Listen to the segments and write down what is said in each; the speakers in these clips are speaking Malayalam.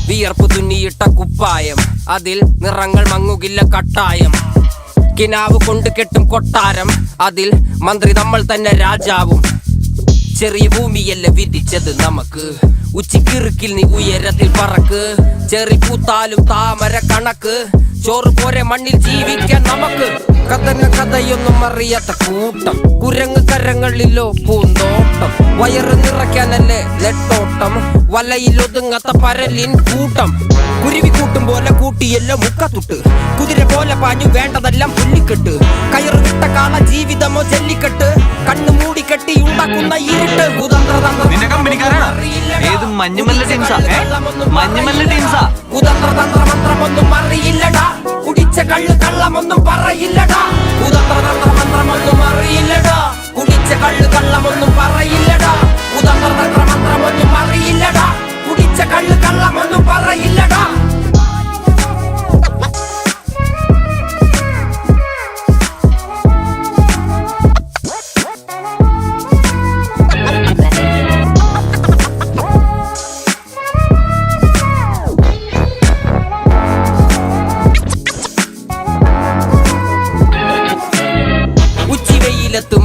വിയർപ്പ് തുന്നിയിട്ട കുപ്പായം, അതിൽ നിറങ്ങൾ മങ്ങുകില്ല കട്ടായം. കിനാവ് കൊണ്ട് കെട്ടും കൊട്ടാരം, അതിൽ മന്ത്രി നമ്മൾ തന്നെ രാജാവും. ചെറിയ ഭൂമിയല്ല വിധിച്ചത് നമുക്ക്, ഉച്ചിക്കിറുക്കിൽ നീ ഉയരത്തിൽ പറക്ക്. ചെറി പൂത്താലും താമര കണക്ക്, ചോറ് പോരെ മണ്ണിൽ ജീവിക്കാൻ നമുക്ക്. കഥയൊന്നും അറിയാത്ത കൂട്ടം, കുരങ്ങ് കരങ്ങളിലോ പൂന്തോട്ടം. വയറ് നിറയ്ക്കാനല്ലേ നെട്ടോട്ടം, വലയിൽ ഒതുങ്ങാത്ത പരലിൻ കൂട്ടം. കുരുവി കൂട്ടും പോലെ കൂട്ടിയല്ലോ മുക്കത്തുട്ട്, കുതിര പോലെ പാഞ്ഞു വേണ്ടതെല്ലാം പുല്ലിക്കെട്ട്. കയറ് വിട്ട കാള ജീവിതമോ ജല്ലിക്കെട്ട്, കണ്ണു മൂടിക്കെട്ടി ഉണ്ടാക്കുന്ന ഇരുട്ട്. കുതന്ത്രതന്ത്രമന്ത്രമൊന്നും അറിയില്ലടാ, കുടിച്ച കള്ള് കള്ളമൊന്നും പറയില്ലടാ. കുതന്ത്രതന്ത്രമന്ത്രമൊന്നും അറിയില്ലടാ, കുടിച്ച കള്ള് കള്ളമൊന്നും പറയില്ലടാ. കുതന്ത്രതന്ത്രമന്ത്രമൊന്നും അറിയില്ലടാ, കുടിച്ച കള്ള് കള്ളമൊന്നും പറയില്ലടാ.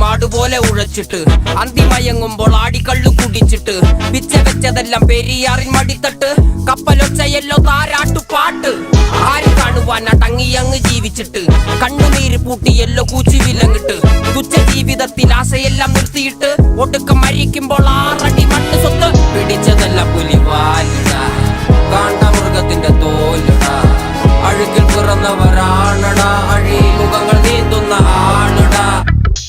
മാടുപോലെ ഉഴച്ചിട്ട് അന്തിമയങ്ങുമ്പോൾ ആടിക്കള്ളു കുടിച്ചിട്ട്, പിച്ച വെച്ചതെല്ലാം പെരിയാറിൻ മടിത്തട്ട്. കപ്പലൊച്ചയല്ലോ താരാട്ടുപാട്ട്, ആര് കാണുവാൻ അടങ്ങിയങ്ങ് ജീവിച്ചിട്ട്. കണ്ണുനീര് പൂട്ടിയല്ലോ കൂച്ചി വിലങ്ങിട്ട്, തുച്ഛ ജീവിതത്തിൽ ആശയെല്ലാം നിർത്തിയിട്ട്. ഒടുക്കം മരിക്കുമ്പോൾ 6 അടി മണ്ണ് സ്വത്ത്. പിടിച്ചതെല്ലാം പുലിവാലിടാ, കാണ്ടാമൃഗത്തിന്റെ തോലിടാ. അഴുകിൽ പിറന്നവരാണടാ, അഴിമുഖങ്ങൾ നീന്തുന്ന ആണടാ.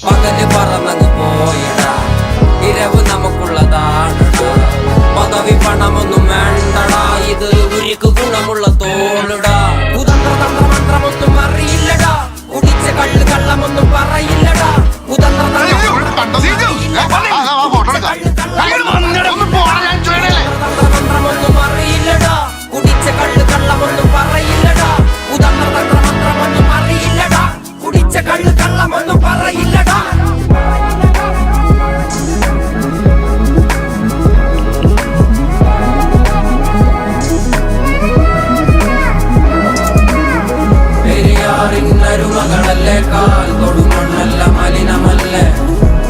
പകല് പറന്നങ്ങ് പോയിടാ, ഇരവ് നമുക്കുള്ളതാണടാ. പദവി പണമൊന്നും വേണ്ടടാ, ഇത് ഉരുക്ക് ഗുണമുള്ള തോളിടാ. കുതന്ത്രതന്ത്രമന്ത്രമൊന്നും അറിയില്ലടാ, കുടിച്ച കള്ള് കള്ളമൊന്നും പറയില്ലടാ. കുതന്ത്രതന്ത്രമന്ത്രമൊന്നും അറിയില്ലടാ, കുടിച്ച കള്ള് കള്ളമൊന്നും പറയില്ലടാ. കുതന്ത്രതന്ത്രമന്ത്രമൊന്നും അറിയില്ലടാ, കുടിച്ച കള്ള് കള്ളമൊന്നും പറയില്ലടാ. പെരിയാറിന്നരുമകളല്ലേ, കാൽ തൊടുമണ്ണല്ല മലിനമല്ലേ.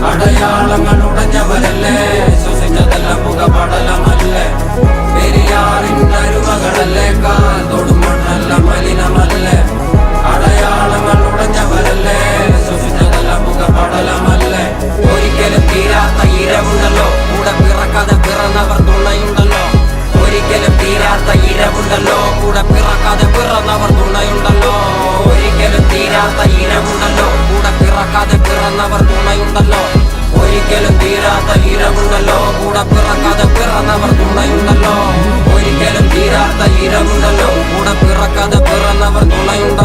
അടയാളങ്ങൾ ഉടഞ്ഞവരല്ലേ, ശ്വസിച്ചതെല്ലാം പുകപടലമല്ലേ. പെരിയാറിന്നരുമകളല്ലേ, കാൽ തൊടുമണ്ണല്ല മലിനമല്ലേ. അടയാളങ്ങൾ ഉടഞ്ഞവരല്ലേ, ശ്വസിച്ചതെല്ലാം പുകപടലമല്ലേ. ഒരിക്കലും തീരാത്ത ഇരവുണ്ടല്ലോ, കൂടെ പിറക്കാതെ പിറന്നവർ തുണയുണ്ടല്ലോ. ഒരിക്കലും തീരാത്ത ഇരവുണ്ടല്ലോ, കൂടെ പിറക്കാതെ പിറന്നവർ തുണയുണ്ടല്ലോ. ഒരിക്കലും തീരാത്ത ഇരവുണ്ടല്ലോ, കൂടെ പിറക്കാതെ പിറന്നവർ തുണയുണ്ടല്ലോ. ഒരിക്കലും തീരാത്ത ഇരവുണ്ടല്ലോ, കൂടെ പിറക്കാതെ പിറന്നവർ തുണയുണ്ടല്ലോ. ഒരിക്കലും തീരാത്ത ഇരവുണ്ടല്ലോ, കൂടെ പിറക്കാതെ പിറന്നവർ തുണയുണ്ടല്ലോ.